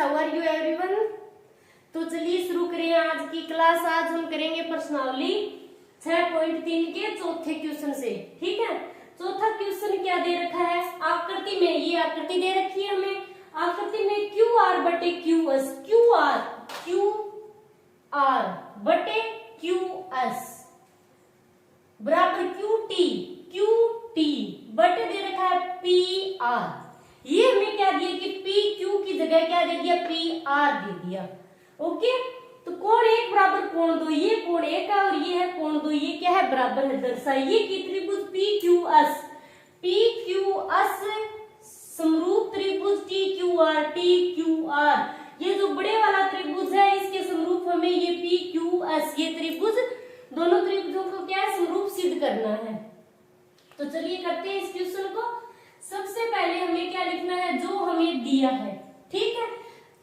How are you everyone. तो चलिए शुरू करें आज की क्लास। आज हम करेंगे प्रश्नावली 6.3 के चौथे क्वेश्चन से। ठीक है, चौथा क्वेश्चन क्या दे रखा है, आकृति में, ये आकृति दे रखी है हमें, आकृति में क्यू आर बटे क्यू एस, क्यू आर बटे क्यू एस बराबर क्यू टी बटे दे रखा है पी आर। ये हमें क्या दिया कि पी क्यू की जगह क्या दे दिया, पी आर दे दिया। ओके, तो कोण एक बराबर कोण दो, ये कोण एक है और ये है कोण दो, ये क्या है, बराबर है। दर्शाइए कि त्रिभुज पी क्यू एस समरूप त्रिभुज टी क्यू आर, ये जो बड़े वाला त्रिभुज है इसके समरूप हमें ये पी क्यू एस, ये त्रिभुज, दोनों त्रिभुजों को क्या है, समरूप सिद्ध करना है। तो चलिए करते हैं इस क्वेश्चन को। सबसे पहले हमें क्या लिखना है, जो हमें दिया है। ठीक है,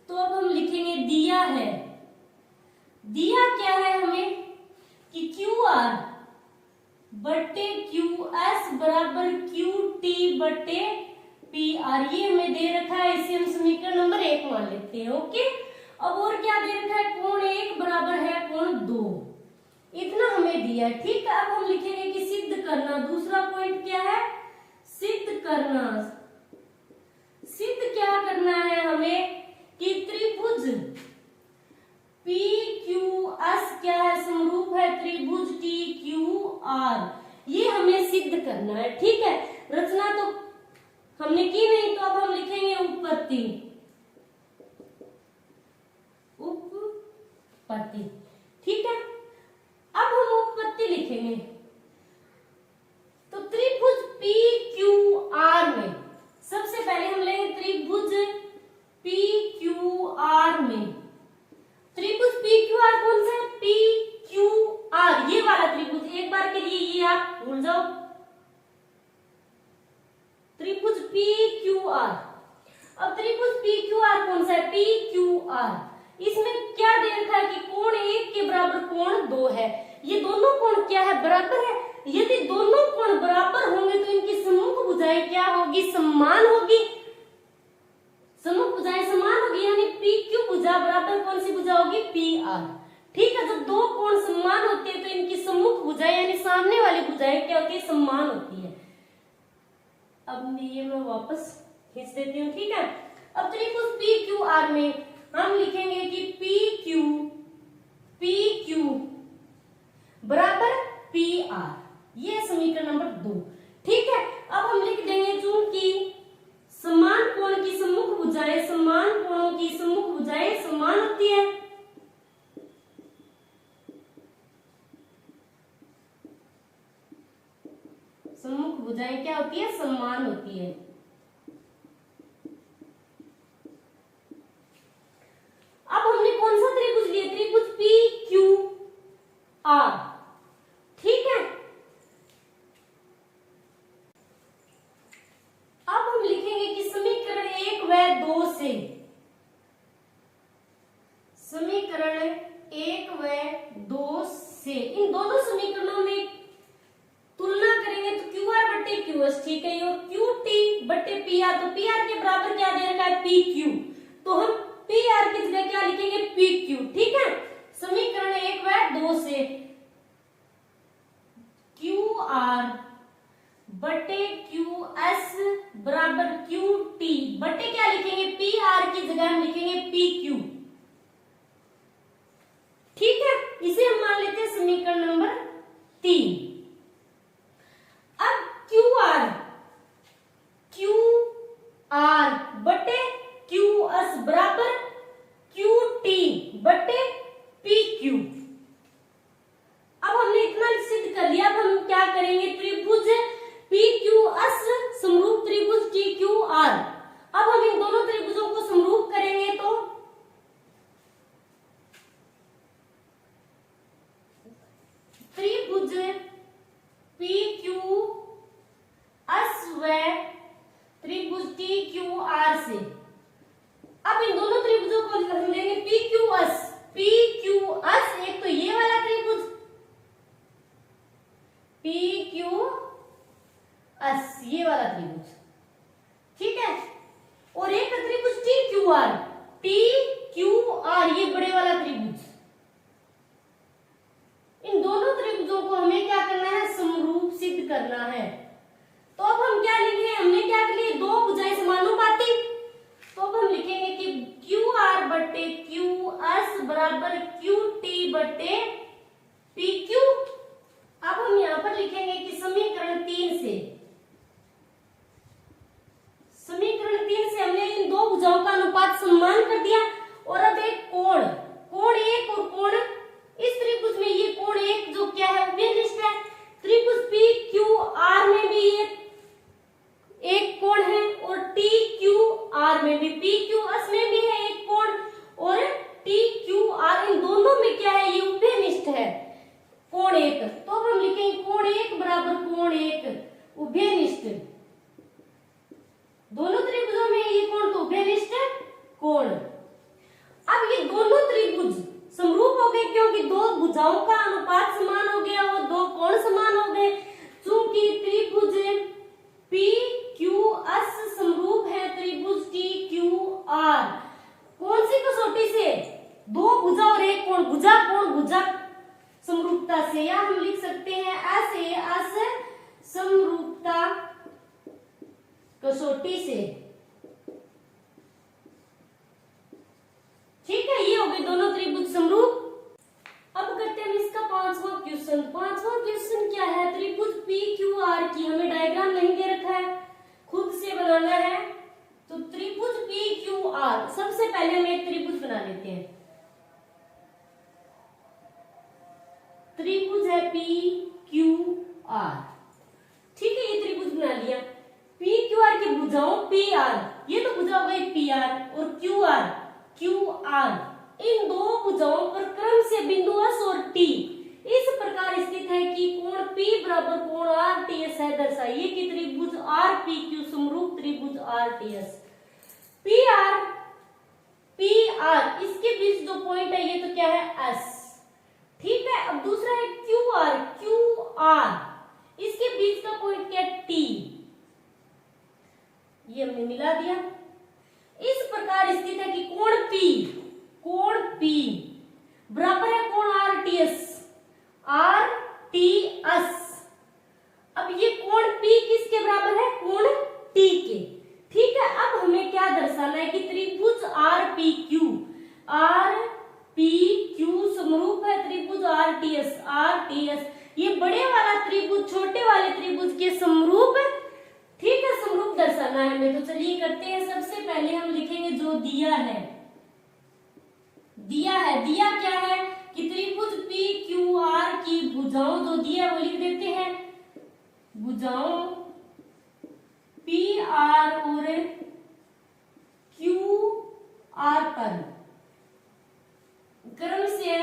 तो अब हम लिखेंगे दिया है, दिया क्या है हमें कि क्यू आर बटे क्यू एस बराबर क्यू टी बटे पी आर, ये हमें दे रखा है, इसे हम समीकरण नंबर 1 मान लेते हैं। ओके, अब और क्या दे रखा है, कोण 1 बराबर है कोण 2, इतना हमें दिया है। ठीक है, अब हम लिखेंगे कि सिद्ध करना, दूसरा पॉइंट क्या है, सिद्ध करना। सिद्ध क्या करना है हमें कि त्रिभुज पी क्यू एस क्या है, समरूप है त्रिभुज टी क्यू आर, ये हमें सिद्ध करना है। ठीक है, रचना तो हमने की नहीं, तो अब हम लिखेंगे उत्पत्ति, ठीक है, अब हम उत्पत्ति लिखेंगे। तो त्रिभुज पी क्यू आर में सबसे पहले हम लेंगे त्रिभुज पी क्यू आर में, त्रिभुज पी क्यू आर कौन सा है, पी क्यू आर, ये वाला त्रिभुज, एक बार के लिए ये आप भूल जाओ, त्रिभुज पी क्यू आर। अब त्रिभुज पी क्यू आर कौन सा है, पी क्यू आर, इसमें क्या दे रखा है कि कोण 1 के बराबर कोण 2 है, ये दोनों कोण क्या है, बराबर है। यदि दोनों कोण बराबर होंगे तो इनकी सम्मुख भुजाएं क्या होगी, समान होगी, सम्मुख भुजाएं समान होगी, यानी पी क्यू भुजा बराबर कौन सी भुजा होगी, पी आर। ठीक है, जब दो कोण समान होते हैं तो इनकी सम्मुख भुजाएं यानी सामने वाली भुजाएं क्या होती है, समान होती है। अब ये मैं वापस खींच देती हूँ। ठीक है, अब त्रिभुज पी क्यू आर में हम लिखेंगे कि पी क्यू बराबर पी आर, ये समीकरण नंबर 2। ठीक है, अब हम लिख देंगे चूंकि समान कोण की सम्मुख भुजाएं, समान कोणों की सम्मुख भुजाएं समान होती है, सम्मुख भुजाएं क्या होती है, समान होती है। अब हमने कौन सा त्रिभुज लिया, त्रिभुज पी क्यू आर। ठीक है, अब हम लिखेंगे कि समीकरण 1 व 2 से, समीकरण 1 व 2 से इन दोनों समीकरणों में तुलना करेंगे तो क्यू आर बटे क्यू एस, ठीक है, और क्यू टी बटे पी आर, तो पी आर के बराबर क्या दे रखा है, पी क्यू, तो हम पी आर की जगह क्या लिखेंगे, पी क्यू। ठीक है, समीकरण 1 व 2 से क्यू आर बटे क्यू एस बराबर क्यू टी बटे क्या लिखेंगे, पी आर की जगह हम लिखेंगे पी क्यू। ठीक है, इसे हम मान लेते हैं समीकरण नंबर 3। अब क्यू आर बटे क्यू एस बराबर क्यू टी बटे पी क्यू। अब हमने इतना सिद्ध कर लिया, अब हम क्या करेंगे, त्रिभुज पी क्यू एस समरूप त्रिभुज टी क्यू आर। अब हम इन दोनों त्रिभुजों को समरूप करेंगे टी क्यू आर, ये बड़े वाला त्रिभुज, इन दोनों त्रिभुजों को हमें क्या करना है, समरूप सिद्ध करना है। तो अब हम क्या लिखे, हमने क्या कर लिया, दो भुजाएं समानुपाती, तो अब हम लिखेंगे कि क्यू आर बटे क्यू एस बराबर क्यू टी बटे पी क्यू। अब हम यहां पर लिखेंगे कि समीकरण 3 से हमने इन दो भुजाओं का अनुपात समान कर दिया। और अब एक कोण, कोण एक और कोण, इस त्रिभुज में ये कोण एक जो क्या है, उभयनिष्ठ है। त्रिभुज पी क्यू आर में भी ये एक कोण है और टी क्यू आर में भी, पी क्यू एस में भी है एक कोण और टी क्यू आर, इन दोनों में क्या है, ये उभयनिष्ठ है कोण एक। तो अब हम लिखेंगे कोण एक बराबर कोण एक उभयनिष्ठ, दोनों त्रिभुजों में ये कोण तो उभयनिष्ठ कोण। अब ये दोनों त्रिभुज समरूप हो गए क्योंकि दो भुजाओं का अनुपात समान हो गया और दो कोण समान हो गए। चूंकि त्रिभुज पी क्यू एस समरूप है त्रिभुज टी क्यू आर, कौन सी कसौटी से, दो भुजा और एक कोण, भुजा कोण भुजा समरूपता से, या हम लिख सकते हैं ऐसे एस समरूपता कसौटी से। ठीक है, ये हो गए दोनों त्रिभुज समरूप। अब करते हैं इसका पांचवा क्वेश्चन। पांचवा क्वेश्चन क्या है, त्रिभुज पी क्यू आर की, हमें डायग्राम नहीं दे रखा है, खुद से बनाना है। तो त्रिभुज पी क्यू आर, सबसे पहले हम एक त्रिभुज बना लेते हैं। त्रिभुज है पी क्यू आर, ठीक है, ये त्रिभुज बना लिया। पी क्यू आर की भुजाओं पी आर, ये तो भुजा हो गई पी आर, और क्यू आर, इन दो भुजाओं पर क्रम से बिंदु एस और टी इस प्रकार स्थित है कि कोण P बराबर कोण आर टी एस है। दर्शाइए कि त्रिभुज आर पी क्यू समरूप त्रिभुज R T S. P R इसके बीच जो पॉइंट है ये तो क्या है, एस, ठीक है। अब दूसरा है क्यू आर इसके बीच का पॉइंट क्या है, टी, ये हमने मिला दिया। इस प्रकार स्थित है कि कोण P बराबर है कोण आर टी एस। अब ये कोण P किसके बराबर है, कोण T के, ठीक है। अब हमें क्या दर्शाना है कि त्रिभुज आर पी क्यू समरूप है त्रिभुज आर टी एस। ये बड़े वाला त्रिभुज छोटे वाले त्रिभुज के समरूप, ठीक है, समरूप दर्शाना है हमें। तो चलिए करते हैं। सबसे पहले हम लिखेंगे जो दिया है, दिया क्या है कि त्रिभुज पी क्यू आर की भुजाओं जो दिया वो लिख देते हैं, भुजाओं पी आर और क्यू आर पर क्रम से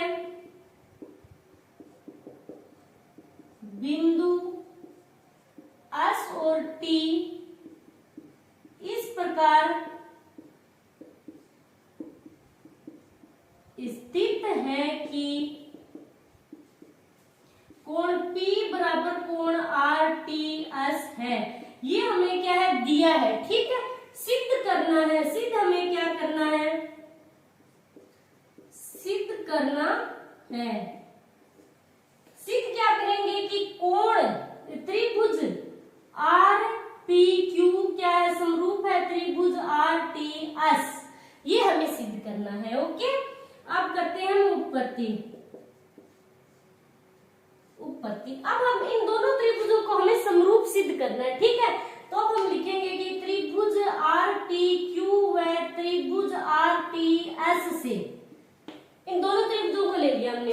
बिंदु एस और टी इस प्रकार स्थित है कि कोण P बराबर कोण आर टी एस है। ये हमें क्या है, दिया है, ठीक है। सिद्ध करना है, हमें क्या करना है, सिद्ध करना है। सिद्ध क्या करेंगे कि कोण त्रिभुज आर पी क्यू क्या है, समरूप है त्रिभुज आर टी एस, ये हमें सिद्ध करना है। ओके, अब करते हैं उत्पत्ति। अब हम इन दोनों त्रिभुजों को हमें समरूप सिद्ध करना है, ठीक है। तो अब हम लिखेंगे कि त्रिभुज आर टी क्यू व त्रिभुज आर टी एस से इन दोनों त्रिभुजों को ले लिया हमने।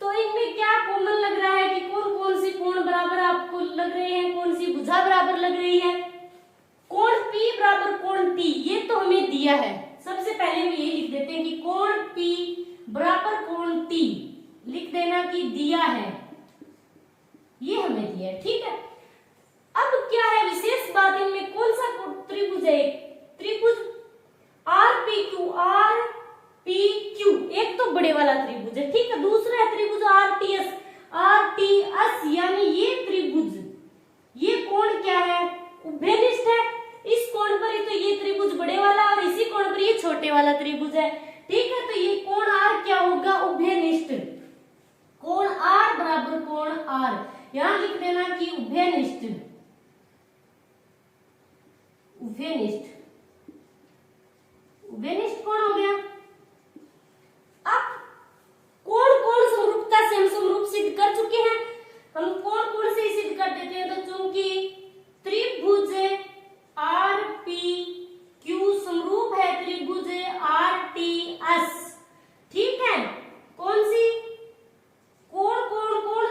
तो इनमें क्या कॉमन लग रहा है कि कौन कौन सी कोण बराबर आपको लग रहे हैं, कौन सी भुजा बराबर लग रही है। कोण P बराबर कोण T, ये तो हमें दिया है। सबसे पहले हम ये लिख देते हैं कि कोण P बराबर कोण T, लिख देना कि दिया है, ये हमें दिया है, ठीक है। अब क्या है विशेष बात, इनमें कौन सा त्रिभुज है, त्रिभुज आर पी क्यू, एक तो बड़े वाला त्रिभुज है, ठीक है। दूसरा है त्रिभुज आर टी एस, यानी ये त्रिभुज, ये कोण क्या है, उभयनिष्ठ है। इस कोण पर ही तो ये त्रिभुज बड़े वाला और इसी कोण पर ये छोटे वाला त्रिभुज है। ठीक है, तो ये कोण आर क्या होगा, उभयनिष्ठ। कोण आर बराबर कोण आर, यहां लिख देना कि उभयनिष्ठ। उभयनिष्ठ, उभयनिष्ठ कोण हो गया। अब कोण कोण समरूपता से हम समरूप सिद्ध कर चुके हैं, हम कोण कोण से ही सिद्ध कर देते हैं। तो चूंकि त्रिभुज आर पी क्यू समरूप है त्रिभुज आर टी एस, ठीक है, कौन सी, कोण कोण कोण,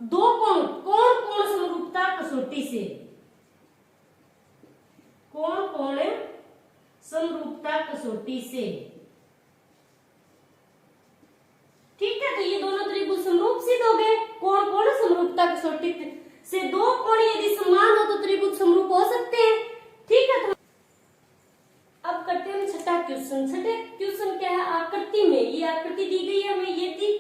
दो कोण, कोण कोण समरूपता कसौटी से, कोण कोण समरूपता कसौटी से। ठीक है, तो ये दोनों त्रिभुज समरूप सिद्ध हो गए। कोण कोण समरूपता कसौटी से दो कोण यदि समान हो तो त्रिभुज समरूप हो सकते हैं। ठीक है, तो अब करते हैं छठा क्वेश्चन। छठे क्वेश्चन क्या है, आकृति में, ये आकृति दी गई है हमें, ये थी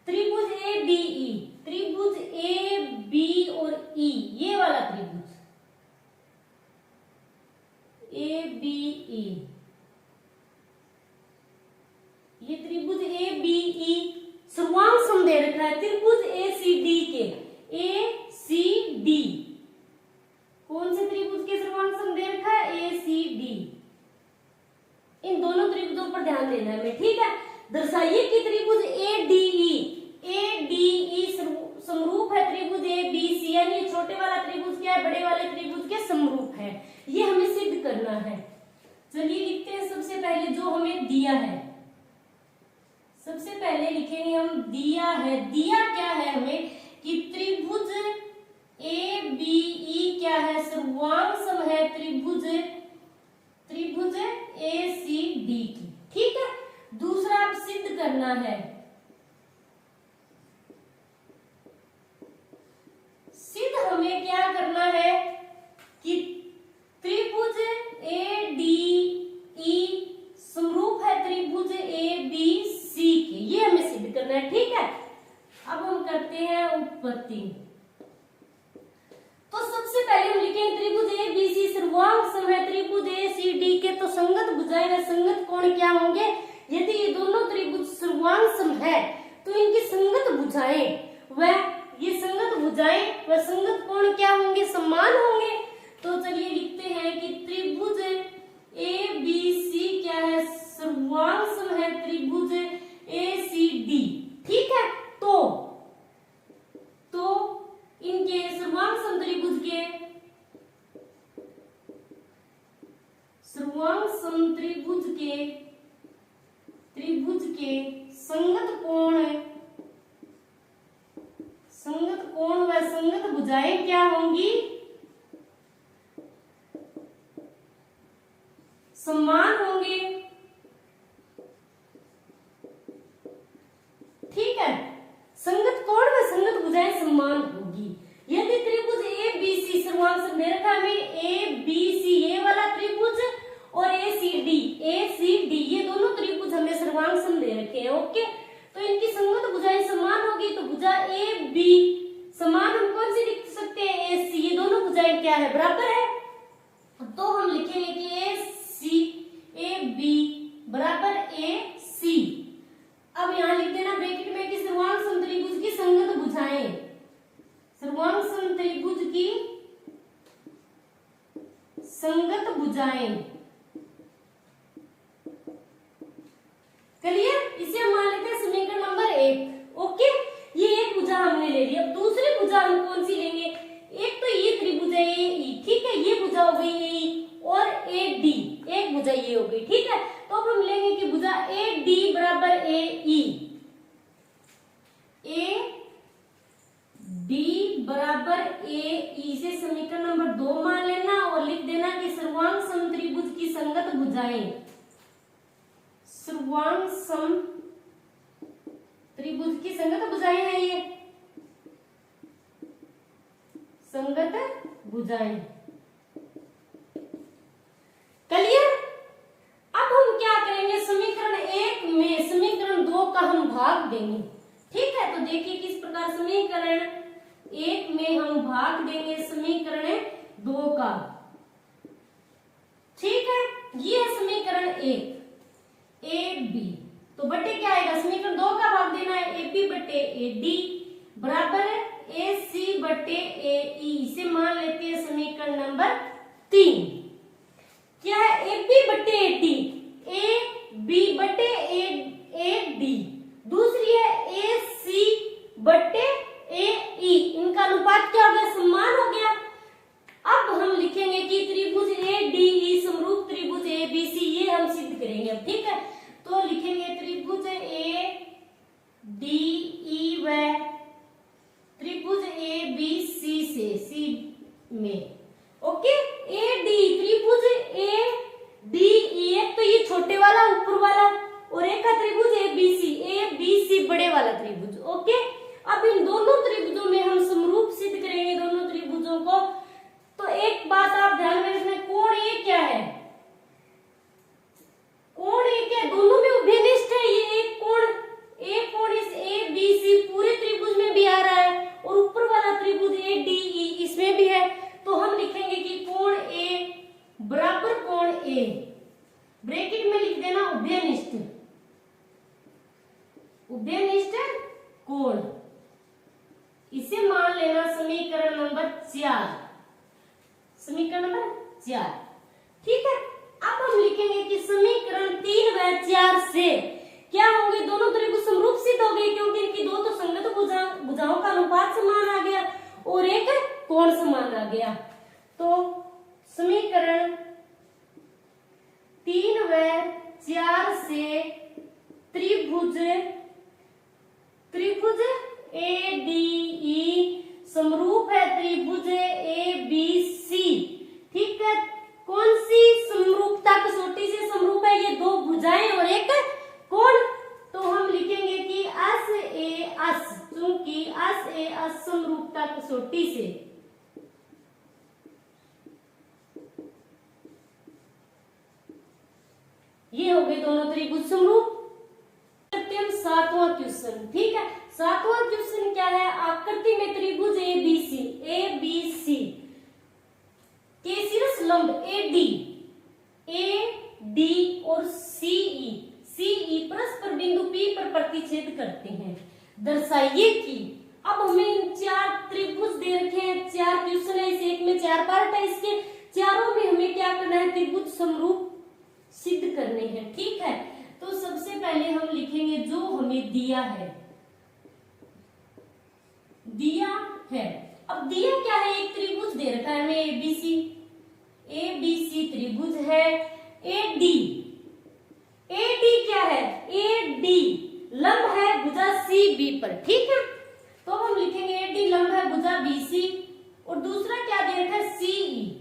त्रिभुज ए बी ई, त्रिभुज ए बी और ई, ये वाला त्रिभुज ए बी ई, ये त्रिभुज ए बी ई सर्वांग सम दे रखा है त्रिभुज ए सी डी के, ए सी डी, कौन से त्रिभुज के सर्वांग सम दे रखा है, ए सी डी। इन दोनों त्रिभुजों पर ध्यान देना है हमें। ठीक है, दर्शाइए कि त्रिभुज ए डी ई समरूप है त्रिभुज ए बी सी, यानी छोटे वाला त्रिभुज क्या है, बड़े वाले त्रिभुज के समरूप है, ये हमें सिद्ध करना है। चलिए लिखते हैं सबसे पहले जो हमें दिया है, सबसे पहले लिखेंगे हम दिया है। दिया क्या है हमें कि त्रिभुज ए बी ई क्या है, सर्वांग सम है त्रिभुज ए सी डी की। ठीक है, दूसरा आप सिद्ध करना है, सिद्ध हमें क्या करना है कि त्रिभुज ए डी ई समरूप है त्रिभुज ए बी सी के, ये हमें सिद्ध करना है। ठीक है, अब हम करते हैं उत्पत्ति। तो सबसे पहले हम लिखेंगे त्रिभुज ए बी सी सर्वांग सम है त्रिभुज ए सी डी के, तो संगत भुजाएं व संगत कोण क्या होंगे, यदि ये दोनों त्रिभुज सर्वांग सम है तो इनकी संगत भुजाएं व ये संगत भुजाएं व संगत कोण क्या होंगे, समान होंगे। तो चलिए लिखते हैं कि त्रिभुज ए बी सी क्या है, सर्वांग सम है त्रिभुज ए सी डी। ठीक है, तो इनके सर्वांग सम त्रिभुज के, सर्वांग सम त्रिभुज के संगत कोण व संगत भुजाएं क्या होंगी, समान होंगे। ठीक है, संगत कोण व संगत भुजाएं समान होगी यदि त्रिभुज ए बी सी सर्वांग सम दे रखा है ए बी सी, ये वाला त्रिभुज और ए सी डी ये दोनों त्रिभुज हमें सर्वांग सम दे रखे हैं। ओके, तो इनकी संगत भुजाएं समान होगी, तो भुजा ए बी समान हम कौन सी लिख सकते हैं, ए सी, ये दोनों भुजाएं क्या है, बराबर है। तो हम लिखेंगे कि ए सी ए बी बराबर ए सी। अब यहां लिख देना ब्रैकेट में कि सर्वांग सम त्रिभुज की संगत भुजाएं, सर्वांग सम त्रिभुज की संगत भुजाएं। क्लियर, इसे हम मान लेते हैं समीकरण नंबर 1। ओके, ये एक भुजा हमने ले ली। अब दूसरी भुजा हम कौन सी लेंगे, एक तो ये त्रिभुज है ए ई, ठीक है, ये भुजा हो गई ए ई और ए डी, एक भुजा ये हो गई। ठीक है, तो अब हम लेंगे कि भुजा ए डी बराबर ए ई, ए डी बराबर ए ई से समीकरण नंबर 2 मान लेना और लिख देना कि सर्वांग सम त्रिभुज की संगत भुजाएं, सर्वांग सम त्रिभुज की संगत भुजाएं हैं ये, संगत भुजाएं। क्लियर, अब हम क्या करेंगे, समीकरण 1 में समीकरण 2 का हम भाग देंगे। ठीक है, तो देखिए किस प्रकार समीकरण 1 में हम भाग देंगे समीकरण 2 का। ठीक है, ये है समीकरण 1 ए बी, तो बटे क्या आएगा, समीकरण 2 का भाग देना है, ए बी बटे ए डी बराबर है ए सी बटे ए ई। इसे मान लेते हैं समीकरण नंबर 3। क्या है, ए बी बटे ए डी, ए बी बटे ए डी, दूसरी है ए सी बटे ए ई, इनका अनुपात क्या हो गया, समान हो गया। अब हम लिखेंगे कि त्रिभुज ए डी ई समरूप त्रिभुज ए बी सी, ये हम सिद्ध करेंगे, ठीक है। तो लिखेंगे त्रिभुज ए डी ई व त्रिभुज ए बी सी से, सी में, ओके। ए डी त्रिभुज ए डी ई, एक तो ये छोटे वाला ऊपर वाला और एक का त्रिभुज ए बी सी बड़े वाला त्रिभुज, ओके। अब इन दोनों त्रिभुजों में हम समरूप सिद्ध करेंगे दोनों त्रिभुजों को। तो एक बात आप ध्यान में रखना, कोण ए क्या है, कोण ए क्या है, दोनों में उभयनिष्ठ है। ये एक कोण इस ए बी सी पूरे त्रिभुज में भी आ रहा है और ऊपर वाला त्रिभुज ए डी ई इसमें भी है। तो हम लिखेंगे कि कोण ए बराबर कोण ए, ब्रैकेट में लिख देना उभयनिष्ठ, उभयनिष्ठ कोण। इसे मान लेना समीकरण नंबर 4, समीकरण नंबर 4, ठीक है। अब हम लिखेंगे कि समीकरण 3 व 4 से क्या होंगे, दोनों त्रिभुज समरूप सिद्ध हो गए, क्योंकि इनकी दो तो संगत भुजाओं का अनुपात समान आ गया और एक कोण समान आ गया। तो समीकरण 3 व 4 से त्रिभुज ए डी ई समरूप है त्रिभुज ए बी सी, ठीक है। कौन सी समरूपता कसौटी से समरूप है, ये दो भुजाएं और एक कोण। तो हम लिखेंगे कि अस ए अस, चूंकि अस ए अस समरूपता कसौटी से, ये हो गए दोनों त्रिभुज समरूप। करते हम 7वां क्वेश्चन, ठीक है। 7वां क्वेश्चन क्या है, आकृति में त्रिभुज ए बी सी के शीर्ष लंब ए डी और सीई परस्पर बिंदु पी पर प्रतिच्छेद करते हैं, दर्शाइए कि। अब हमें इन 4 त्रिभुज दे रखे हैं, 4 क्वेश्चन है, इस एक में 4 पार्ट है, इसके चारों में हमें क्या करना है, त्रिभुज समरूप सिद्ध करने हैं, ठीक है। तो सबसे पहले हम लिखेंगे जो हमें दिया है। अब दिया क्या है, एक त्रिभुज दे रखा है हमें एबीसी त्रिभुज है। एडी क्या है, एडी लंब है भुजा सीबी पर, ठीक है। तो हम लिखेंगे एडी लंब है भुजा बीसी, और दूसरा क्या दे रखा है, सीई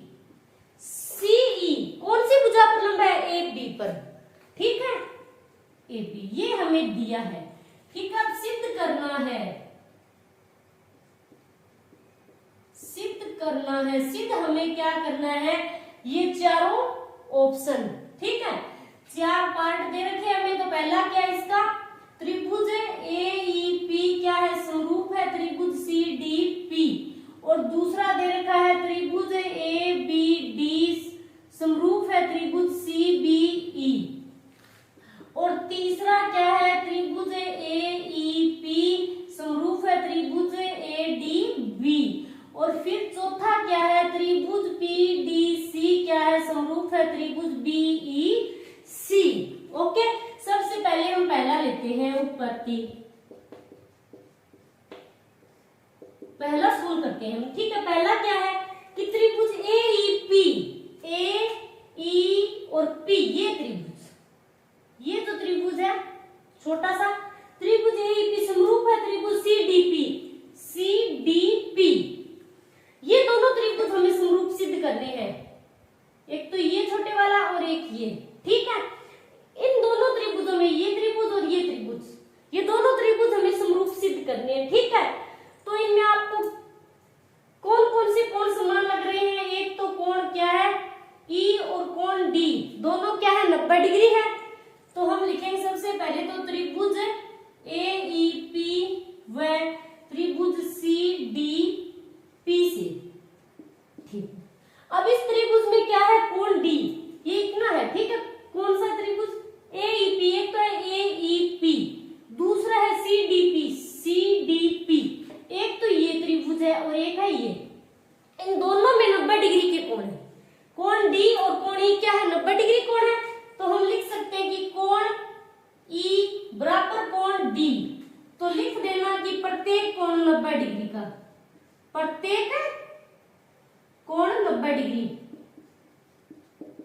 कौन सी भुजा पर लंब है, एबी पर, ठीक है। एबी ये हमें दिया है, ठीक है। अब सिद्ध करना है, सिद्ध हमें क्या करना है, ये चारों ऑप्शन, ठीक है। 4 पार्ट दे रखे हमें। तो पहला क्या है इसका, त्रिभुज एईपी क्या है, समरूप है त्रिभुज सीडीपी, और दूसरा दे रखा है त्रिभुज एबीडी समरूप है त्रिभुज सीबीई, और तीसरा क्या है, त्रिभुज एईपी समरूप है त्रिभुज एडीबी, और फिर चौथा क्या है, त्रिभुज पीडीसी क्या है, समरूप है त्रिभुज बीईसी, ओके। सबसे पहले हम पहला लेते हैं, उत्पत्ति, पहला सोल्व करते हैं, ठीक है। पहला क्या है कि त्रिभुज एईपी, ए ई और पी, ये जो त्रिभुज है छोटा सा, त्रिभुज एईपी समरूप है त्रिभुज सीडीपी, ये दोनों त्रिभुज हमें समरूप सिद्ध करने हैं, एक तो ये छोटे वाला और एक ये, ठीक है। इन दोनों त्रिभुजों में ये त्रिभुज और ये त्रिभुज, ये दोनों त्रिभुज हमें समरूप सिद्ध करने हैं, ठीक है। तो इनमें आपको कौन कौन से कोण समान लग रहे हैं, एक तो कोण क्या है, ई, और कोण डी, दोनों क्या है, 90 डिग्री है। तो हम लिखेंगे सबसे पहले तो त्रिभुज एईपी व त्रिभुज सीडीपी से, ठीक। अब इस त्रिभुज में क्या है, कोण डी, ये इतना है, ठीक है। कौन सा त्रिभुज? AEP। एक तो है AEP, दूसरा है CDP। एक तो ये त्रिभुज है और एक है ये। इन दोनों में 90 डिग्री के कोण है। कोण D और कोण E क्या है? 90 डिग्री कोण है। तो हम लिख सकते हैं कि कोण E बराबर कोण D। तो लिख देना कि प्रत्येक कोण 90 डिग्री का, प्रत्येक कोण 90 डिग्री,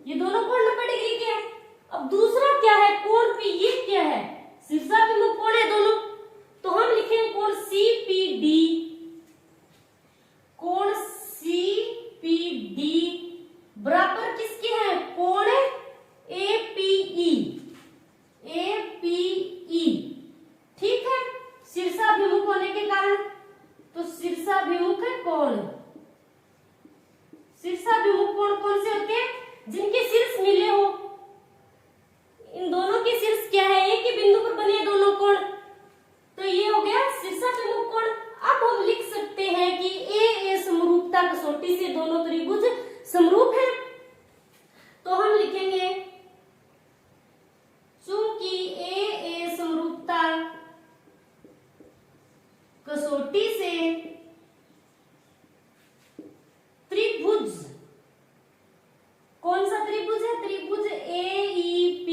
ये दोनों कोण 90 डिग्री के हैं। अब दूसरा क्या है? कोण P। ये क्या है? शीर्षाभिमुख कोण है दोनों। तो हम लिखेंगे कोण CPD। कोण CPD बराबर किसके हैं? कोण APE। ठीक है, शीर्षाभिमुख होने के कारण। तो शीर्षाभिमुख कोण, शीर्षाभिमुख कोण कौन से होते हैं? जिनके शीर्ष मिले हो। इन दोनों के शीर्ष क्या है? एक ही बिंदु पर बने दोनों कोण। तो ये हो गया शीर्षाभिमुख कोण। अब हम लिख सकते हैं कि ए समरूपता कसौटी से दोनों त्रिभुज समरूप हैं। तो हम लिखेंगे चूंकि ए समरूपता कसौटी से त्रिभुज, कौन सा त्रिभुज है? त्रिभुज AEP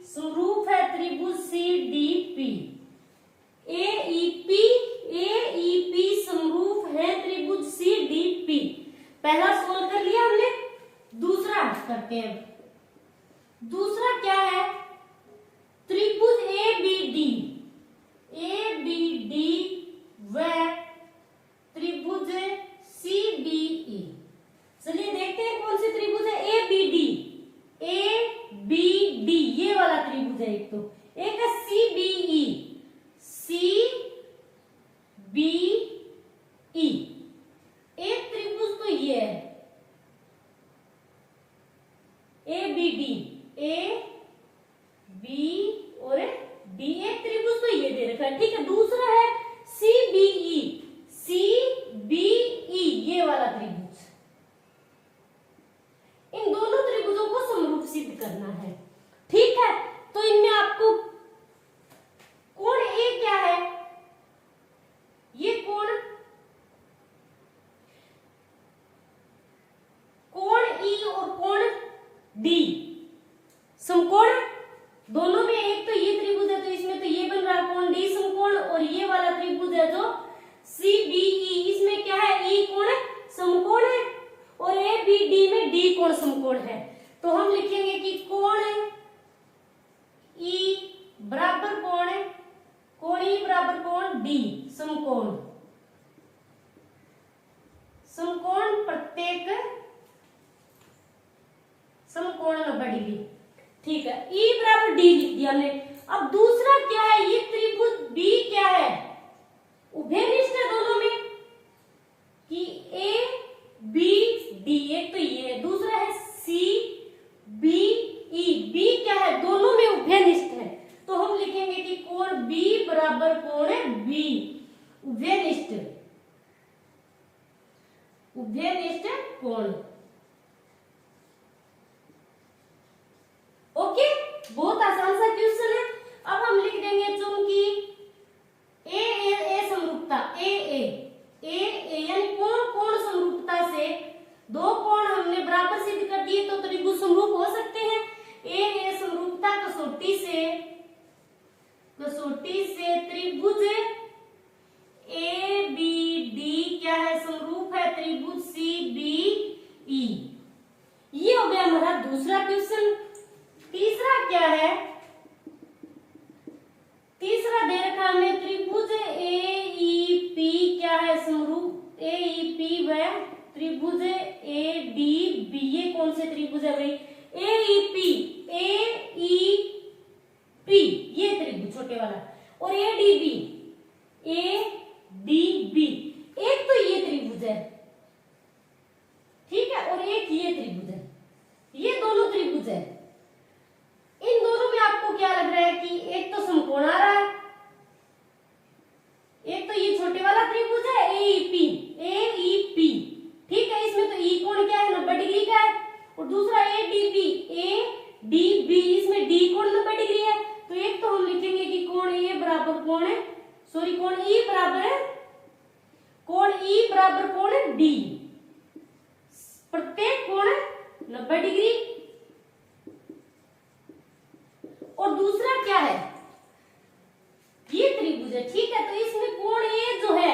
समरूप है त्रिभुज CDP। AEP समरूप है त्रिभुज CDP। पहला सोल्व कर लिया हमने, दूसरा करते हैं। दूसरा क्या है? त्रिभुज ABD व त्रिभुज CDE। चलिए देखते हैं कौन सी त्रिभुज है। ABD ये वाला त्रिभुज है। एक तो एक है CBE। एक त्रिभुज तो ये है ABD और D। एक त्रिभुज तो ये दे रखा है, ठीक है। दूसरा है CBE ये वाला त्रिभुज। इन दोनों त्रिभुजों को समरूप सिद्ध करना है, ठीक है। तो इनमें आपको कोण A क्या है? ये कोण E और कोण D समकोण है। दोनों में एक तो ये त्रिभुज है, तो इसमें तो ये बन रहा है कोण D समकोण, और ये वाला त्रिभुज है जो CBE, इसमें क्या है? E कोण समकोण है, और ABD में D कोण समकोण है। तो हम लिखेंगे कि कोण E बराबर कोण D समकोण, प्रत्येक समकोण 90 डिग्री, ठीक है। E बराबर D लिख दिया हमने। अब दूसरा क्या है? ये त्रिभुज B क्या है? उभयनिष्ठ है दोनों में कि ABD। एक तो ये है, दूसरा है CBE। B क्या है? दोनों में उभयनिष्ठ है। तो हम लिखेंगे कि कोण B बराबर कोण B, उभयनिष्ठ कोण। ओके, बहुत आसान सा क्वेश्चन है। अब हम लिख देंगे चूंकि ए समरूपता यानी कोण समरूपता से दो कोण हमने बराबर सिद्ध कर दिए, तो त्रिभुज समरूप हो सकते हैं। ए समरूपता कसौटी से त्रिभुज ABD क्या है? समरूप है त्रिभुज CBE। ये हो गया हमारा दूसरा क्वेश्चन। तीसरा क्या है? तीसरा दे रखा हमने त्रिभुज AEP क्या है? समरूप AEP व त्रिभुज ADB। ये कौन से त्रिभुज है भाई? AEP ये त्रिभुज छोटे वाला, और ADB सॉरी कोण ई बराबर है, कोण ई बराबर कोण है डी, प्रत्येक कोण 90 डिग्री। और दूसरा क्या है, ये त्रिभुज है, ठीक है। तो इसमें कोण ए जो है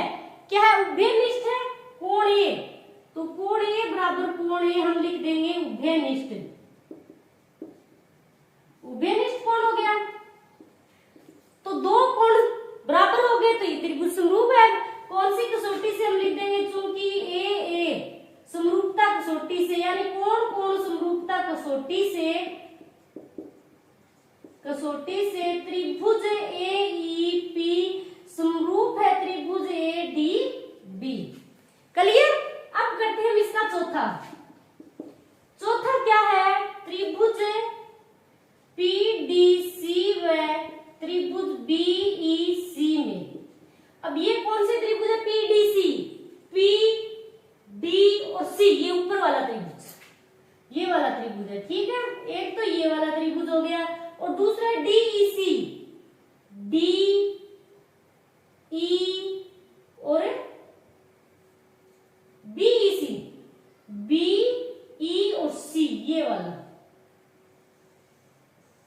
क्या है, उभयनिष्ठ है कोण ए, तो कोण ए बराबर कोण ए हम लिख देंगे उभयनिष्ठ, उभयनिष्ठ कोण हो गया। तो दो कोण बराबर हो गए तो ये त्रिभुज समरूप है। कौन सी कसौटी से हम लिख देंगे, चूंकि ए समरूपता कसौटी से, यानी कोण कोण समरूपता कसौटी से त्रिभुज AEP समरूप है त्रिभुज ADB। क्लियर। अब करते हैं हम इसका चौथा क्या है, त्रिभुज PDC व त्रिभुज BEC में। अब ये कौन से त्रिभुज है, PDC, P D और C, ये ऊपर वाला त्रिभुज, ये वाला त्रिभुज है, ठीक है। एक तो ये वाला त्रिभुज हो गया और दूसरा DEC, D E और BEC, B E और C, ये वाला।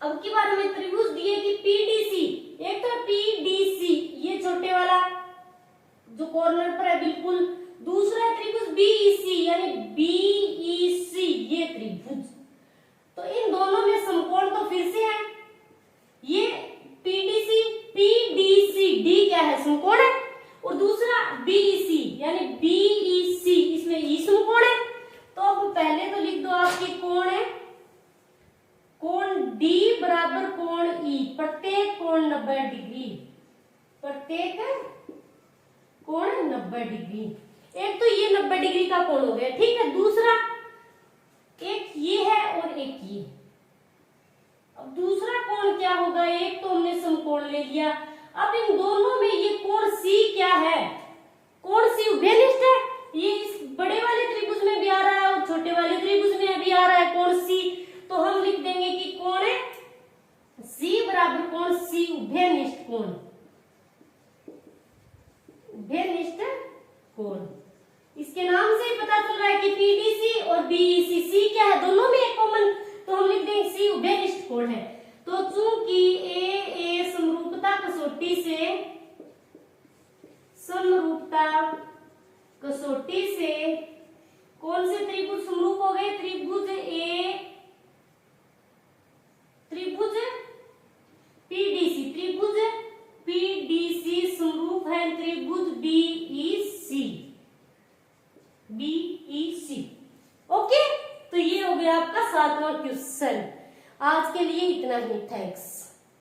अब की बार हमें त्रिभुज दिए कि PDC, एक तो PDC ये छोटे वाला जो कॉर्नर पर है बिल्कुल, दूसरा है त्रिभुज BEC यानी BEC ये त्रिभुज। तो इन दोनों में समकोण तो फिर से है, ये PDC D क्या है, समकोण है, और दूसरा BEC यानी BEC इसमें E समकोण है। तो अब पहले तो लिख दो आपके कोण है, कोण D बराबर कोण E, प्रत्येक कोण 90 डिग्री, प्रत्येक कोण 90 डिग्री। एक तो ये 90 डिग्री का कोण हो गया, ठीक है। दूसरा एक ये है और एक ये। अब दूसरा कोण क्या होगा, एक तो हमने समकोण ले लिया, अब इन दोनों में ये कोण C क्या है, कोण C उभयनिष्ठ है, ये इस बड़े वाले त्रिभुज में भी आ रहा है और छोटे वाले त्रिभुज में भी आ रहा है कोण C। तो हम लिख देंगे कि कोण C बराबर कोण C उभयनिष्ठ कोण, उभयनिष्ठ कोण। इसके नाम से ही पता चल रहा है कि PDC और BEC, C क्या है, दोनों में एक कॉमन, तो हम लिख देंगे C उभयनिष्ठ कोण है। तो चूंकि A समरूपता कसौटी से कौन से त्रिभुज समरूप हो गए, त्रिभुज PDC समरूप है त्रिभुज BEC। ओके, तो ये हो गया आपका 7वां क्वेश्चन। आज के लिए इतना ही, थैंक्स।